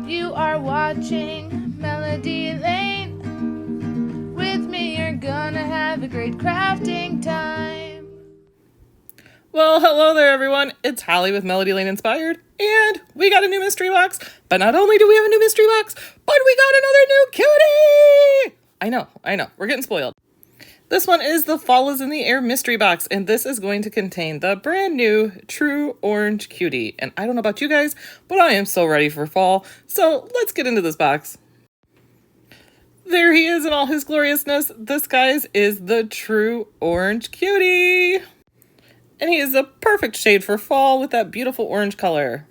You are watching Melody Lane. With me, you're gonna have a great crafting time. Well, hello there, everyone. It's Holly with Melody Lane Inspired, and we got a new mystery box. But not only do we have a new mystery box, but we got another new cutie! I know. We're getting spoiled. This one is the Fall is in the Air mystery box, and this is going to contain the brand new True Orange Cutie. And I don't know about you guys, but I am so ready for fall. So let's get into this box. There he is in all his gloriousness. This, guys, is the True Orange Cutie. And he is the perfect shade for fall with that beautiful orange color.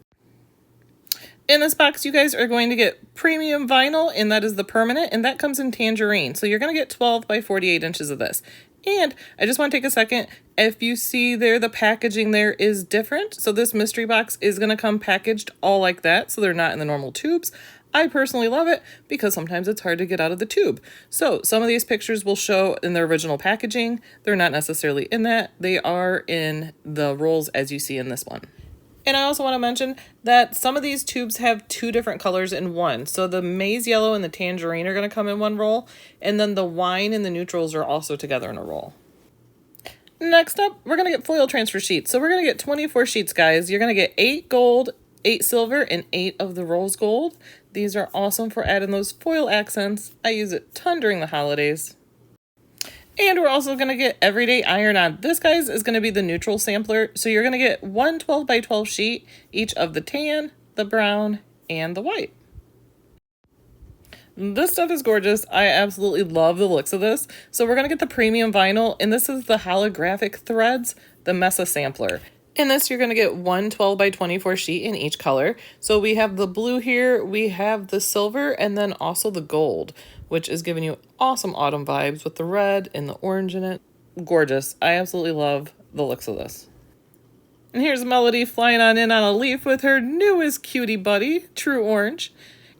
In this box, you guys are going to get premium vinyl, and that is the permanent, and that comes in tangerine. So you're going to get 12 by 48 inches of this. And I just want to take a second. If you see there, the packaging there is different. So this mystery box is going to come packaged all like that, so they're not in the normal tubes. I personally love it because sometimes it's hard to get out of the tube. So some of these pictures will show in their original packaging. They're not necessarily in that. They are in the rolls as you see in this one. And I also want to mention that some of these tubes have two different colors in one. So the maize yellow and the tangerine are going to come in one roll. And then the wine and the neutrals are also together in a roll. Next up, we're going to get foil transfer sheets. So we're going to get 24 sheets, guys. You're going to get 8 gold, 8 silver, and 8 of the rose gold. These are awesome for adding those foil accents. I use it a ton during the holidays. And we're also going to get everyday iron-on. This, guys, is going to be the neutral sampler. So you're going to get one 12 by 12 sheet, each of the tan, the brown, and the white. This stuff is gorgeous. I absolutely love the looks of this. So we're going to get the premium vinyl, and this is the holographic threads, the Mesa sampler. In this, you're going to get one 12 by 24 sheet in each color. So we have the blue here, we have the silver, and then also the gold, which is giving you awesome autumn vibes with the red and the orange in it. Gorgeous. I absolutely love the looks of this. And here's Melody flying on in on a leaf with her newest cutie buddy, True Orange.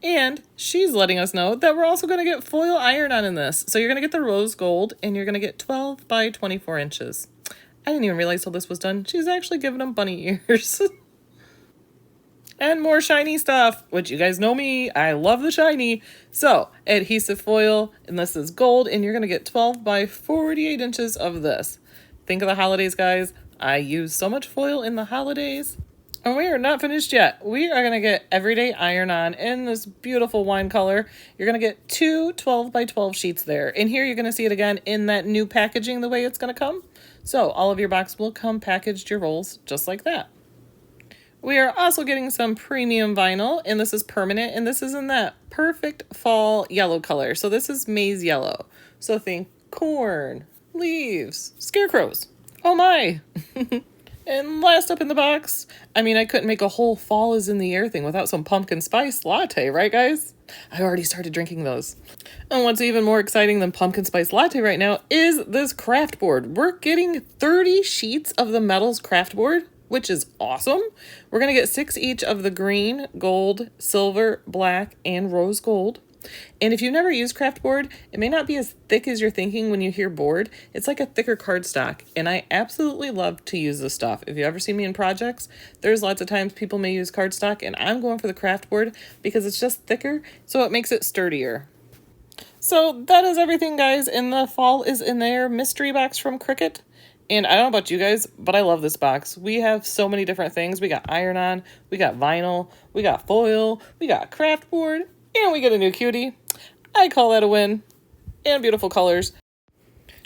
And she's letting us know that we're also going to get foil iron-on in this. So you're going to get the rose gold, and you're going to get 12 by 24 inches. I didn't even realize till this was done. She's actually giving them bunny ears. And more shiny stuff, which you guys know me. I love the shiny. So, adhesive foil, and this is gold, and you're going to get 12 by 48 inches of this. Think of the holidays, guys. I use so much foil in the holidays. And we are not finished yet. We are going to get everyday iron-on in this beautiful wine color. You're going to get two 12 by 12 sheets there. And here you're going to see it again in that new packaging, the way it's going to come. So all of your box will come packaged, your rolls, just like that. We are also getting some premium vinyl, and this is permanent, and this is in that perfect fall yellow color. So this is maize yellow. So think corn, leaves, scarecrows. Oh my! And last up in the box, I mean, I couldn't make a whole fall is in the air thing without some pumpkin spice latte, right guys? I already started drinking those. And what's even more exciting than pumpkin spice latte right now is this craft board. We're getting 30 sheets of the metals craft board, which is awesome. We're going to get 6 each of the green, gold, silver, black, and rose gold. And if you've never used craft board, it may not be as thick as you're thinking when you hear board. It's like a thicker cardstock, and I absolutely love to use this stuff. If you ever see me in projects, there's lots of times people may use cardstock, and I'm going for the craft board because it's just thicker, so it makes it sturdier. So that is everything, guys, in the Fall is in There mystery box from Cricut. And I don't know about you guys, but I love this box. We have so many different things. We got iron-on, we got vinyl, we got foil, we got craft board, and we get a new cutie. I call that a win. And beautiful colors.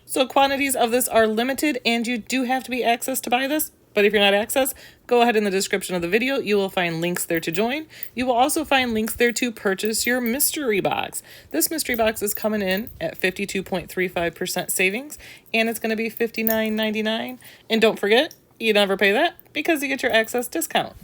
So quantities of this are limited, and you do have to be accessed to buy this. But if you're not accessed, go ahead in the description of the video. You will find links there to join. You will also find links there to purchase your mystery box. This mystery box is coming in at 52.35% savings, and it's going to be $59.99. And don't forget, you never pay that because you get your access discount.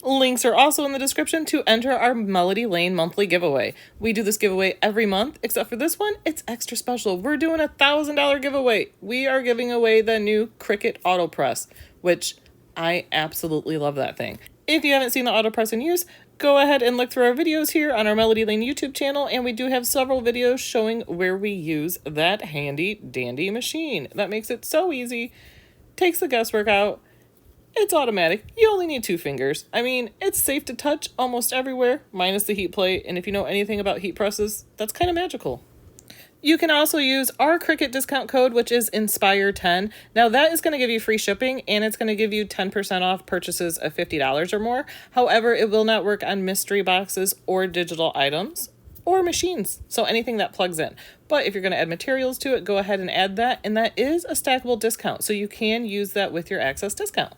Links are also in the description to enter our Melody Lane monthly giveaway. We do this giveaway every month, except for this one, it's extra special. We're doing a $1,000 giveaway. We are giving away the new Cricut Autopress, which I absolutely love that thing. If you haven't seen the Autopress in use, go ahead and look through our videos here on our Melody Lane YouTube channel, and we do have several videos showing where we use that handy dandy machine. That makes it so easy, takes the guesswork out, It's automatic. You only need 2 fingers. I mean, it's safe to touch almost everywhere, minus the heat plate, and if you know anything about heat presses, that's kind of magical. You can also use our Cricut discount code, which is INSPIRE10. Now that is going to give you free shipping, and it's going to give you 10% off purchases of $50 or more. However, it will not work on mystery boxes or digital items or machines, so anything that plugs in. But if you're going to add materials to it, go ahead and add that, and that is a stackable discount, so you can use that with your Access discount.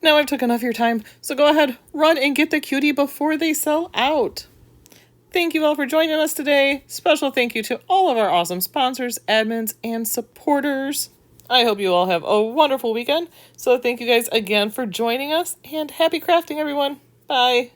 Now I've took enough of your time, so go ahead, run and get the Cutie before they sell out. Thank you all for joining us today. Special thank you to all of our awesome sponsors, admins, and supporters. I hope you all have a wonderful weekend. So thank you guys again for joining us, and happy crafting, everyone. Bye.